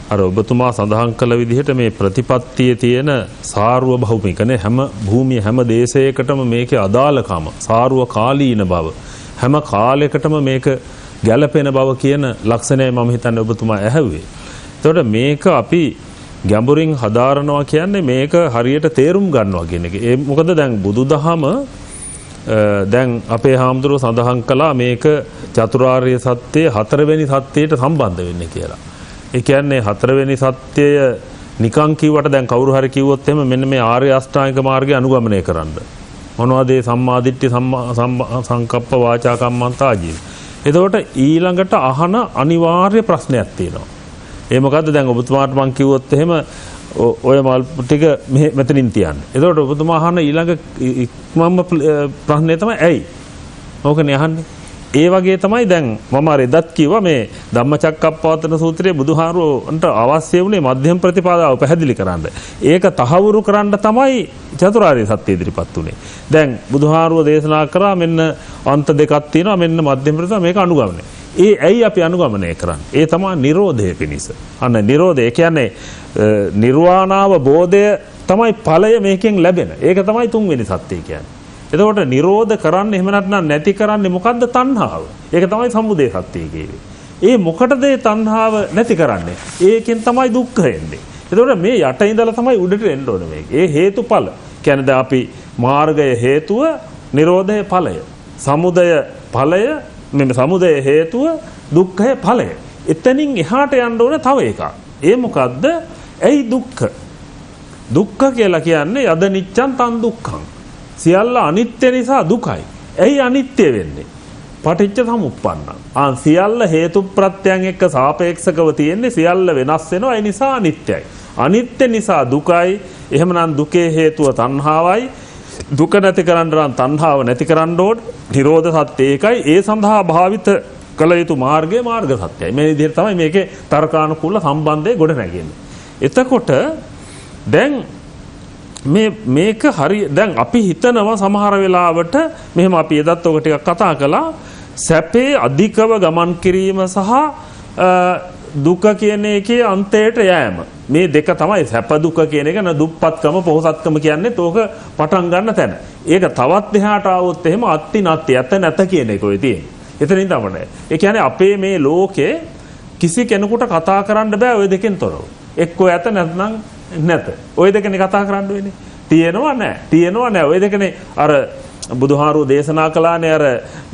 අර ඔබතුමා සඳහන් කළ විදිහට මේ ප්‍රතිපත්තියේ තියෙන සාර්වභෞමිකනේ හැම භූමිය හැම දේශයකටම මේකේ අදාළකම සාර්වකාලීන බව හැම කාලයකටම මේක ගැළපෙන බව කියන ලක්ෂණය මම හිතන්නේ ඔබතුමා ඇහැව්වේ. එතකොට මේක අපි ගැඹුරින් හදාරනවා කියන්නේ මේක හරියට තේරුම් ගන්නවා කියන එක. ඒ මොකද දැන් බුදුදහම දැන් අපේ හාමුදුරුවෝ සඳහන් කළා මේක චතුරාර්ය සත්‍යයේ හතරවෙනි සත්‍යයට සම්බන්ධ වෙන්නේ කියලා. ඒ කියන්නේ හතරවෙනි සත්‍යය නිකං කිව්වට දැන් කවුරු හරි කිව්වොත් එහෙම මෙන්න මේ ආර්ය අෂ්ටාංගික මාර්ගය අනුගමනය කරන්න. මොනවද ඒ සම්මාදිට්ඨි සංකප්ප වාචා කම්මන්ත ආජීව. එතකොට ඊළඟට අහන අනිවාර්ය ප්‍රශ්නයක් තියෙනවා. ඒ මොකද්ද දැන් ඔබතුමාට මං කිව්වොත් එහෙම ඔය මල් ටික මෙතනින් තියන්න. එතකොට ඔබතුමා අහන ඊළඟ ඉක්මම ප්‍රශ්නේ තමයි ඇයි? ඕකනේ අහන්නේ. ඒ වගේ තමයි දැන් මම අර එදත් කිව්වා මේ ධම්මචක්කප්පවත්තන සූත්‍රයේ බුදුහාරෝන්ට අවශ්‍ය වුණේ මධ්‍යම ප්‍රතිපදාව පැහැදිලි කරන්න. ඒක තහවුරු කරන්න තමයි චතුරාර්ය සත්‍ය ඉදිරිපත් උනේ. දැන් බුදුහාරෝ දේශනා කරා මෙන්න අන්ත දෙකක් තියෙනවා මෙන්න මධ්‍යම ප්‍රතිපදාව මේක අනුගමනය. ඒ ඇයි අපි අනුගමනය කරන්නේ? ඒ තමයි නිරෝධය පිණිස. අන්න නිරෝධය කියන්නේ නිර්වාණාවබෝධය තමයි ඵලය මේකෙන් ලැබෙන. ඒක තමයි තුන්වෙනි සත්‍යය කියන්නේ. එතකොට නිරෝධ කරන්න එහෙම නැත්නම් නැති කරන්නේ මොකද්ද? තණ්හාව. ඒක තමයි සම්මුදේ සත්‍යය කියන්නේ. ඒ මොකටද ඒ තණ්හාව නැති කරන්නේ? ඒකෙන් තමයි දුක්ඛ එන්නේ. එතකොට මේ යට ඉඳලා තමයි උඩට එන්න ඕනේ මේක. ඒ හේතුඵල. කියන්නේ දැන් අපි මාර්ගය හේතුව, නිරෝධය ඵලය. සමුදය ඵලය, මේ සමුදය හේතුව, දුක්ඛය ඵලය. එතනින් එහාට යන්න ඕනේ තව එකක්. ඒ මොකද්ද? ඇයි දුක්ඛ? දුක්ඛ කියලා කියන්නේ යද නිච්ඡන් තන් දුක්ඛං. සියල්ල අනිත්‍ය නිසා දුකයි. ඇයි අනිත්‍ය වෙන්නේ? පටිච්ච සමුප්පන්නං. සියල්ල හේතු ප්‍රත්‍යයන් එක්ක සාපේක්ෂකව තියෙන්නේ සියල්ල වෙනස් වෙනවා. ඒ නිසා අනිත්‍යයි. අනිත්‍ය නිසා දුකයි. එහෙමනම් දුකේ හේතුව තණ්හාවයි. දුක නැති කරන්න නම් තණ්හාව නැති කරන්න ඕන. නිරෝධ සත්‍ය ඒකයි. ඒ සඳහා භාවිත කළ යුතු මාර්ගය මාර්ග සත්‍යයි. මේ විදිහට තමයි මේකේ තර්කානුකූල සම්බන්ධය ගොඩ නැගෙන්නේ. එතකොට දැන් මේක හරි දැන් අපි හිතනවා සමහර වෙලාවට මෙහෙම අපි එදත් ඔක ටිකක් කතා කළා සැපේ අධිකව ගමන් කිරීම සහ දුක කියන එකේ අන්තයට යෑම. මේ දෙක තමයි සැප දුක කියන එක දුප්පත්කම පොහොසත්කම කියන්නේ තෝක පටන් ගන්න තැන. ඒක තවත් එහාට ආවොත් එහෙම අත්ති නැත්ති ඇත නැත කියන එක ඔය තියෙන්නේ. එතනින් තමයි. ඒ කියන්නේ අපේ මේ ලෝකේ කිසි කෙනෙකුට කතා කරන්න බෑ ඔය දෙකෙන් තොරව. එක්කෝ ඇත නැත්නම් නැත. ඔය දෙකනේ කතා කරන්න වෙන්නේ. තියෙනවා නැහැ. තියෙනවා නැහැ. ඔය දෙකනේ අර බුදුහාරෝ දේශනා කළානේ අර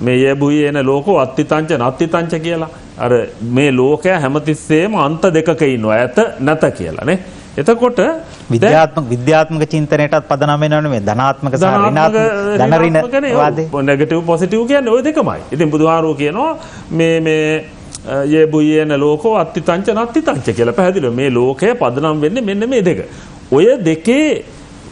මේ යබුයි එන ලෝකෝ අත්තිතංච නත්තිතංච කියලා. අර මේ ලෝකය හැමතිස්සෙම අන්ත දෙකක ඉන්නවා. ඇත නැත කියලා නේ. එතකොට විද්‍යාත්මක චින්තනයටත් පදනම් වෙනවනේ මේ ධනාත්මක සහ ඍණාත්මක වාදේ. නෙගටිව් පොසිටිව් කියන්නේ ওই දෙකමයි. ඉතින් බුදුහාරෝ කියනවා මේ යබුයේන ලෝකෝ අත්තිතංච නත්තිතංච කියලා පැහැදිලිව මේ ලෝකය පදනම් වෙන්නේ මෙන්න මේ දෙක. ඔය දෙකේ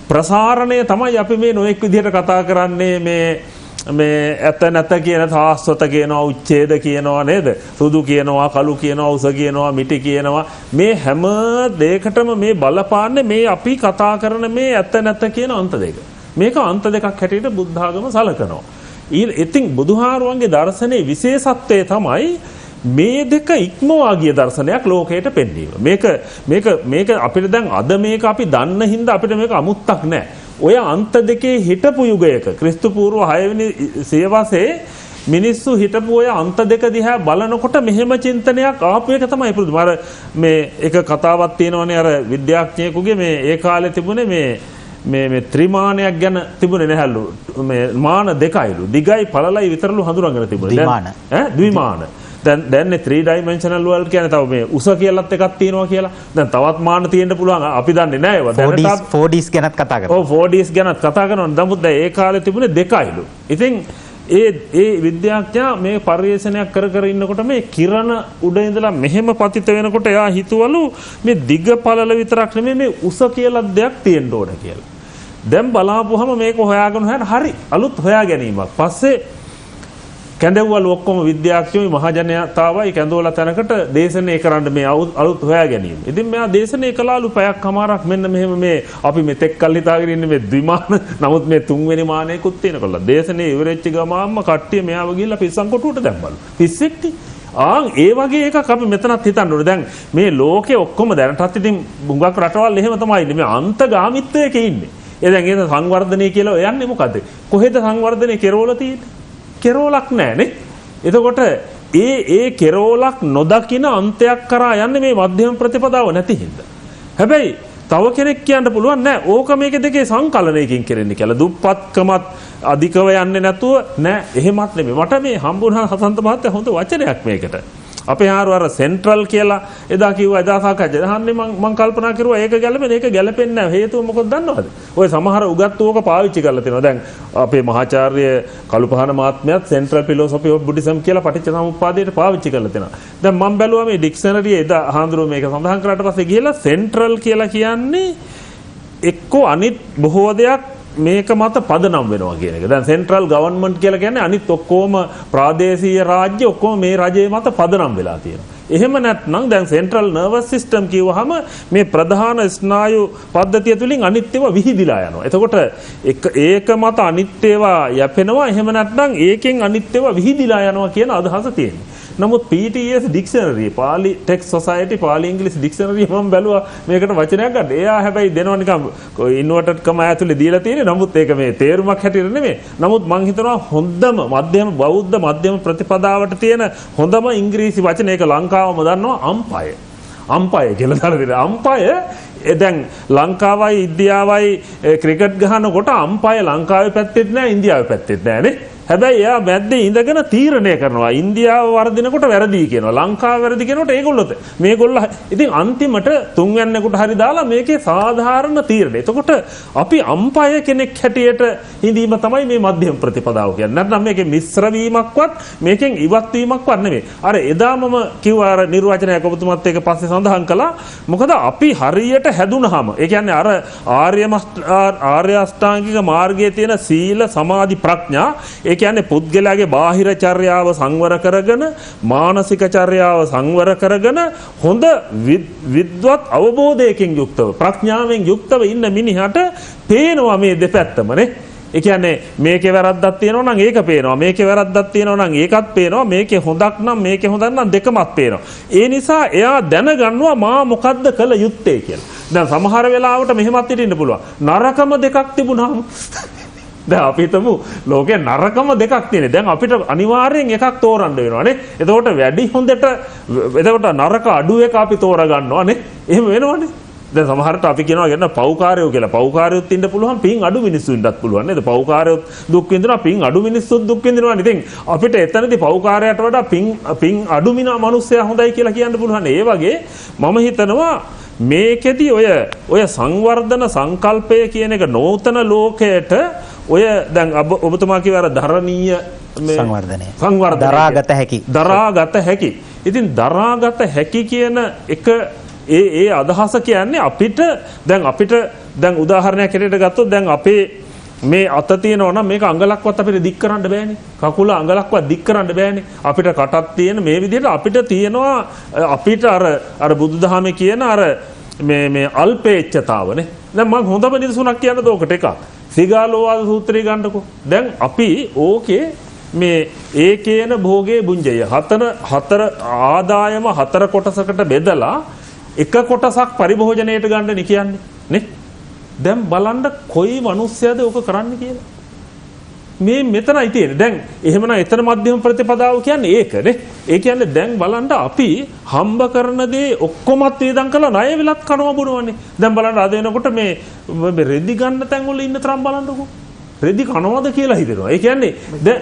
ප්‍රසාරණය තමයි අපි මේ නොඑක් විදිහට කතා කරන්නේ මේ ඇත නැත කියන සාස්වත කියනවා උච්ඡේද කියනවා නේද? සුදු කියනවා කළු කියනවා උස කියනවා මිටි කියනවා මේ හැම දෙයකටම මේ බලපාන්නේ මේ අපි කතා කරන මේ ඇත නැත කියන අන්ත දෙක. මේක අන්ත දෙකක් හැටියට බුද්ධ ආගම සලකනවා. ඉතින් බුදුහාරුවන්ගේ දර්ශනයේ විශේෂත්වය තමයි මේ දෙක ඉක්මවා ගිය දර්ශනයක් ලෝකයට පෙන්වීම. මේක අපිට දැන් අද මේක අපි දන්න හින්දා අපිට මේක අමුත්තක් නැහැ. ඔය අන්ත දෙකේ හිටපු යුගයක ක්‍රිස්තු පූර්ව 6 වෙනි සියවසේ මිනිස්සු හිටපු ඔය අන්ත දෙක දිහා බලනකොට මෙහෙම චින්තනයක් ආපු එක තමයි පුරුදු. අර මේ එක කතාවක් තියෙනවනේ අර විද්‍යාඥයෙකුගේ මේ ඒ කාලේ තිබුණේ මේ ත්‍රිමානයක් ගැන තිබුණේ නැහැලු. මේ මාන දෙකයිලු. දිගයි පළලයි විතරලු හඳුනගෙන තිබුණේ. ද්විමාන. දැන් 3 dimensional world කියන්නේ තව මේ උස කියලාත් එකක් තියෙනවා කියලා. දැන් තවත් මාන තියෙන්න පුළුවන්. අපි දන්නේ නැහැ ඒවා. දැනට 4Ds ගැනත් කතා කරනවා. ඔව් 4Ds ගැනත් කතා කරනවා. නමුත් දැන් ඒ කාලේ තිබුණේ දෙකයිලු. ඉතින් ඒ විද්‍යාඥයා මේ පරිශනාවක් කර ඉන්නකොට මේ කිරණ උඩ ඉඳලා මෙහෙම පතිත වෙනකොට එයා හිතුවලු මේ දිග පළල විතරක් නෙමෙයි මේ උස කියලා දෙයක් තියෙන්න ඕන කියලා. දැන් බලාපුවහම මේක හොයාගෙන හරි අලුත් හොයා ගැනීමක්. පස්සේ කැඳවුවලු ඔක්කොම විද්‍යාඥයෝයි මහජනතාවයි කැඳවලා තැනකට දේශනය කරන්න මේ අලුත් හොයා ගැනීම. ඉතින් මෙයා දේශනය කළාලු පැයක් කමාරක් මෙන්න මෙහෙම මේ අපි මෙතෙක් කල් හිතාගෙන ඉන්නේ මේ ද්විමාන නමුත් මේ තුන්වෙනි මානයකුත් තියෙනකොල්ල. දේශනේ ඉවරෙච්ච ගමන්ම කට්ටිය මෙයාව ගිහිල්ලා පිස්සන් කොටුවට දැම්මලු. පිස්සෙක්ටි. ඒ වගේ එකක් අපි මෙතනත් හිතන්න ඕනේ. දැන් මේ ලෝකේ ඔක්කොම දැනටත් ඉතින් හුඟක් රටවල් එහෙම තමයි ඉන්නේ. මේ අන්තගාමිත්වයක ඉන්නේ. ඒ දැන් ඒක සංවර්ධනය කියලා යන්නේ මොකද්ද? කොහෙද සංවර්ධනය කෙරවල තියෙන්නේ? කෙරෝලක් නැහැනේ. එතකොට ඒ කෙරෝලක් නොදකින අන්තයක් කරා යන්නේ මේ මධ්‍යම ප්‍රතිපදාව නැති හින්දා. හැබැයි තව කෙනෙක් කියන්න පුළුවන් නෑ ඕක මේක දෙකේ සංකලනයකින් කෙරෙන්නේ කියලා. දුප්පත්කමත් අධිකව යන්නේ නැතුව නෑ එහෙමත් නෙමෙයි. මට මේ හම්බුණා හසන්ත මහත්තයා හොඳ වචනයක් මේකට. අපේ ආරු අර සෙන්ට්‍රල් කියලා එදා කිව්වා එදා සාකච්ඡා. දහන්නේ මම කල්පනා කරුවා ඒක ගැලපෙන්නේ නැහැ. හේතුව මොකද දන්නවද? ඔය සමහර උගත්තු ඕක පාවිච්චි කරලා තිනවා. දැන් අපේ මහාචාර්ය කළුපහන මහත්මයාත් සෙන්ට්‍රල් ෆිලොසොෆි ඔෆ් බුද්දිසම් කියලා පටිච්චසමුප්පාදයට පාවිච්චි කරලා තිනවා. දැන් මම බැලුවා මේ ඩික්ෂනරියේ එදා හාඳුරුව මේක සඳහන් කරාට පස්සේ ගිහලා සෙන්ට්‍රල් කියලා කියන්නේ එක්කෝ අනිත් බොහෝ දෙයක් මේක මත පදනම් වෙනවා කියන එක. දැන් සෙන්ට්‍රල් ගවර්න්මන්ට් කියලා කියන්නේ අනිත් ඔක්කොම ප්‍රාදේශීය රාජ්‍ය ඔක්කොම මේ රජයේ මත පදනම් වෙලා තියෙනවා. එහෙම නැත්නම් දැන් සෙන්ට්‍රල් නර්වස් සිස්ටම් කියවහම මේ ප්‍රධාන ස්නායු පද්ධතිය තුලින් අනිත් ඒවා විහිදිලා යනවා. එතකොට ඒක මත අනිත් ඒවා යැපෙනවා. එහෙම නැත්නම් ඒකෙන් අනිත් ඒවා විහිදිලා යනවා කියන අදහස තියෙනවා. නමුත් PTS dictionary Pali text society Pali ඉංග්‍රීසි ඩික්ෂනරි මම බැලුවා මේකට වචනයක් ගන්න. එයා හැබැයි දෙනවා නිකන් ඉන්වර්ටඩ් කම ඇතුලේ දීලා තියෙන්නේ. නමුත් ඒක මේ තේරුමක් හැටියට නෙමෙයි. නමුත් මම හිතනවා හොඳම මධ්‍යම බෞද්ධ මධ්‍යම ප්‍රතිපදාවට තියෙන හොඳම ඉංග්‍රීසි වචන ඒක ලංකාවම දන්නවා අම්පය. අම්පය කියලා දාලා දෙනවා. අම්පය දැන් ලංකාවයි ඉන්දියාවයි ක්‍රිකට් ගහනකොට අම්පය ලංකාවේ පැත්තෙත් නෑ ඉන්දියාවේ පැත්තෙත් නෑනේ. හැබැයි එයා මැද්දේ ඉඳගෙන තීරණය කරනවා. ඉන්දියාව වර්ධිනකොට වැරදි කියනවා. ලංකාව වැරදි කියනකොට ඒගොල්ලොත් මේගොල්ලෝ ඉතින් අන්තිමට තුන්වැන්නෙකුට හරි දාලා මේකේ සාධාරණ තීරණය. එතකොට අපි අම්පය කෙනෙක් හැටියට හිඳීම තමයි මේ මධ්‍යම ප්‍රතිපදාව කියන්නේ. නැත්නම් මේකේ මිශ්‍ර වීමක්වත් මේකෙන් ඉවත් වීමක්වත් නෙමෙයි. අර එදා මම කිව්වා අර නිර්වචනයක් ඔබතුමත් ඒක පස්සේ සඳහන් කළා. මොකද අපි හරියට හැදුනහම ඒ කියන්නේ අර ආර්ය අෂ්ටාංගික මාර්ගයේ තියෙන සීල සමාධි ප්‍රඥා කියන්නේ පුද්ගලයාගේ බාහිර චර්යාව සංවර කරගෙන මානසික චර්යාව සංවර කරගෙන හොඳ විද්වත් අවබෝධයකින් යුක්තව ප්‍රඥාවෙන් යුක්තව ඉන්න මිනිහට පේනවා මේ දෙපැත්තමනේ. ඒ කියන්නේ මේකේ වැරද්දක් තියෙනවා නම් ඒක පේනවා. මේකේ වැරද්දක් තියෙනවා නම් ඒකත් පේනවා. මේකේ හොඳක් නම් මේකේ හොඳක් නම් දෙකමත් පේනවා. ඒ නිසා එයා දැනගන්නවා මා මොකද්ද කළ යුත්තේ කියලා. දැන් සමහර වෙලාවට මෙහෙමත් හිටින්න පුළුවන්. නරකම දෙකක් තිබුණාම දැන් අපි හිතමු ලෝකේ නරකම දෙකක් තියෙනවා. දැන් අපිට අනිවාර්යෙන් එකක් තෝරන්න වෙනවානේ. එතකොට වැඩි හොඳට එතකොට නරක අඩු එක අපි තෝරා ගන්නවානේ. එහෙම වෙනවනේ. දැන් සමහරට අපි කියනවා කියන පව්කාරයෝ කියලා. පව්කාරයොත් ඉන්න පුළුවන් පින් අඩු මිනිස්සු ඉන්නත් පුළුවන් නේද? පව්කාරයොත් දුක් විඳිනවා පින් අඩු මිනිස්සුත් දුක් විඳිනවානේ. ඉතින් අපිට එතනදී පව්කාරයට වඩා පින් අඩු මිනිස්සයා හොඳයි කියලා කියන්න පුළුවන්. ඒ වගේ මම හිතනවා මේකෙදි ඔය සංවර්ධන සංකල්පය කියන එක නූතන ලෝකයට ඔය දැන් ඔබතුමා කිව්ව අර ධරණීය සංවර්ධනය දරාගත හැකි. ඉතින් දරාගත හැකි කියන එක ඒ අදහස කියන්නේ අපිට දැන් උදාහරණයක් හැටියට ගත්තොත් දැන් අපේ මේ අත තියෙනවා නම් මේක අඟලක්වත් අපිට දික් කරන්න බෑනේ. කකුල අඟලක්වත් දික් කරන්න බෑනේ. අපිට කටක් තියෙන මේ විදිහට අපිට තියෙනවා අපිට අර බුදුදහමේ කියන අර මේ අල්පේච්ඡතාවනේ. දැන් මම හොඳම නිදසුනක් කියන්නද ඕකට එකක්. සිගාලෝවාද සූත්‍රය ගන්නකො. දැන් අපි ඕකේ මේ ඒකේන භෝගේ බුඤ්ජය හතර ආදායම හතර කොටසකට බෙදලා එක කොටසක් පරිභෝජනයට ගන්න කියන්නේ නේ. දැන් බලන්න කොයි මිනිස්සයද ඕක කරන්න කියලා. මේ මෙතනයි තියෙන්නේ. දැන් එහෙමනම් එතන මධ්‍යම ප්‍රතිපදාව කියන්නේ ඒකනේ. ඒ කියන්නේ දැන් බලන්න අපි හම්බ කරන දේ ඔක්කොමත් වේදම් කරලා ණය වෙලත් කනවා බොනවනේ. දැන් බලන්න අද වෙනකොට මේ රෙදි ගන්න තැන් වල ඉන්න තරම් බලන්නකෝ. රෙදි කනවද කියලා හිතෙනවා. ඒ කියන්නේ දැන්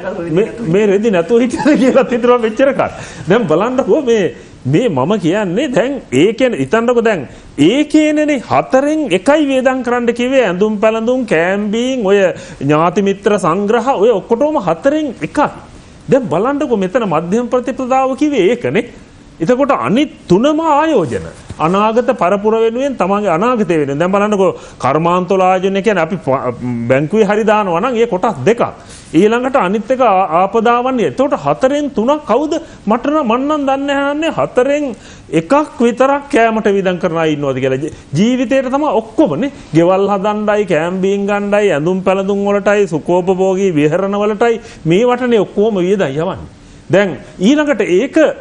මේ රෙදි නැතුව හිටියද කියලා හිතනවා මෙච්චර කාල. දැන් බලන්නකෝ මේ මම කියන්නේ දැන් ඒ කියන්නේ හිතන්නකෝ දැන් ඒ කියනනේ හතරෙන් එකයි වේදම් කරන්න කිව්වේ ඇඳුම් පැළඳුම් කෑම්බීම් ඔය ඥාති මිත්‍ර සංග්‍රහ ඔය ඔක්කොටම හතරෙන් එකයි. දැන් බලන්නකෝ මෙතන මධ්‍යම ප්‍රතිපදාව කිව්වේ ඒකනේ. එතකොට අනිත් තුනම ආයෝජන අනාගත පරපුර වෙනුවෙන් තමන්ගේ අනාගතය වෙනුවෙන්. දැන් බලන්නකෝ කර්මාන්තවල ආයෝජනය කියන්නේ අපි බැංකුවේ හරි දානවා නම් ඒ කොටස් දෙකක්. ඊළඟට අනිත් එක ආපදාවන්නේ. එතකොට හතරෙන් තුනක් කවුද මට නම් දන්නේ නැහැ හතරෙන් එකක් විතරක් කෑමට විදම් කරන අය ඉන්නවද කියලා. ජීවිතේට තමයි ඔක්කොමනේ. ගෙවල් හදන්නයි, කෑම්බීම් ගන්නයි, ඇඳුම් පැළඳුම් වලටයි, සුඛෝපභෝගී විහරණ වලටයි මේවටනේ ඔක්කොම වියදම් යවන්නේ. දැන් ඊළඟට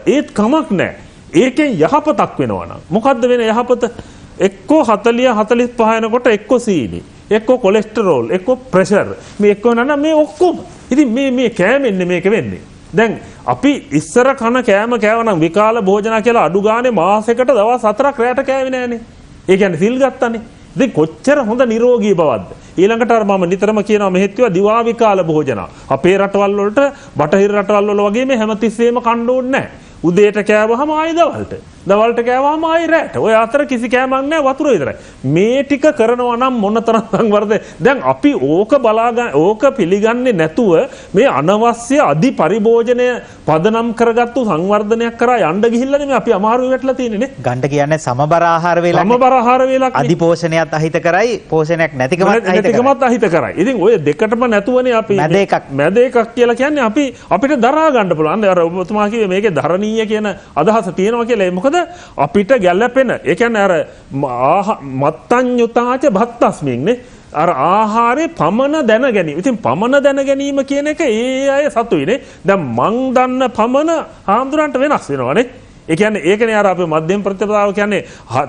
ඒත් කමක් නැහැ. ඒකෙන් යහපතක් වෙනවා නම් මොකද්ද වෙන යහපත? එක්කෝ 40 45 එනකොට එක්කෝ සීනි, එක්කෝ කොලෙස්ටරෝල්, එක්කෝ ප්‍රෙෂර්. මේ එක්කෝ නන මේ ඔක්කොම. ඉතින් මේ කෑමෙන්නේ මේක වෙන්නේ. දැන් අපි ඉස්සර කන කෑම කෑවනම් විකාල භෝජන කියලා අඩු ගානේ මාසෙකට දවස් 4ක් රැයට කෑවේ නෑනේ. ඒ කියන්නේ සිල් ගත්තනේ. ඉතින් කොච්චර හොඳ නිරෝගී බවක්ද. ඊළඟට අර මම නිතරම කියනවා මෙහෙත්වා දිවා විකාල භෝජන. අපේ රටවල් වලට බටහිර රටවල් වල වගේ මේ හැමතිස්සෙම කන්න ඕනේ නැහැ. උදේට කෑවහම ආයි දවල්ට. දවල්ට කෑවහම ආයි රැට. ඔය අතර කිසි කෑමක් නැහැ වතුර විතරයි. මේ ටික කරනවා නම් මොනතරම් සංවර්ධනය. දැන් අපි ඕක පිළිගන්නේ නැතුව මේ අනවශ්‍ය අධි පරිභෝජනය පදනම් කරගත්තු සංවර්ධනයක් කරා යන්න ගිහිල්ලානේ මේ අපි අමාරු වෙట్లా තියෙන්නේ නේ. ගණ්ඩ කියන්නේ සමබර ආහාර වේලක්. සමබර ආහාර වේලක්. අධි පෝෂණයත් අහිත කරයි, පෝෂණයක් නැතිකමත් අහිත කරයි. ඉතින් ඔය දෙකටම නැතුවනේ අපි මැද එකක් කියලා කියන්නේ අපිට දරා ගන්න පුළුවන්. අර ඔබතුමා කිව්වේ මේකේ ධරණීය කියන අදහස තියෙනවා කියලා. මොකද අපිට ගැළපෙන ඒ කියන්නේ අර මත්තඤ්ඤුතාච භත්තස්මින් නේ අර ආහාරේ පමණ දැන ගැනීම. ඉතින් පමණ දැන ගැනීම කියන එක ඒ අය සතුයිනේ. දැන් මං දන්න පමණ හාමුදුරන්ට වෙනස් වෙනවානේ. ඒ කියන්නේ ඒකනේ අර අපේ මධ්‍යම ප්‍රතිපදාව කියන්නේ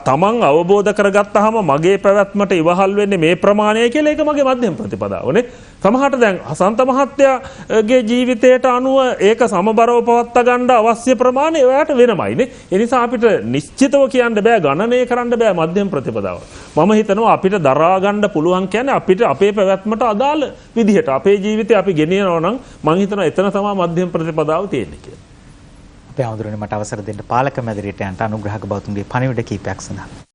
තමන් අවබෝධ කරගත්තාම මගේ පැවැත්මට ඉවහල් වෙන්නේ මේ ප්‍රමාණය කියලා ඒක මගේ මධ්‍යම ප්‍රතිපදාවනේ. සමහරට දැන් හසන්ත මහත්තයාගේ ජීවිතයට අනුව ඒක සමබරව පවත්වා ගන්න අවශ්‍ය ප්‍රමාණය එයාට වෙනමයිනේ. ඒ නිසා අපිට නිශ්චිතව කියන්න බෑ, ගණනය කරන්න බෑ මධ්‍යම ප්‍රතිපදාව. මම හිතනවා අපිට දරා ගන්න පුළුවන් කියන්නේ අපිට අපේ පැවැත්මට අදාළ විදිහට අපේ ජීවිතේ අපි ගෙනියනවා නම් මම හිතනවා එතන තමයි මධ්‍යම ප්‍රතිපදාව තියෙන්නේ කියලා. අපේ ආඳුරනේ මට අවසර දෙන්න පාලක මැදිරියට යන්න අනුග්‍රහක බෞතුන්ගේ පණිවිඩ කීපයක් සඳහන්.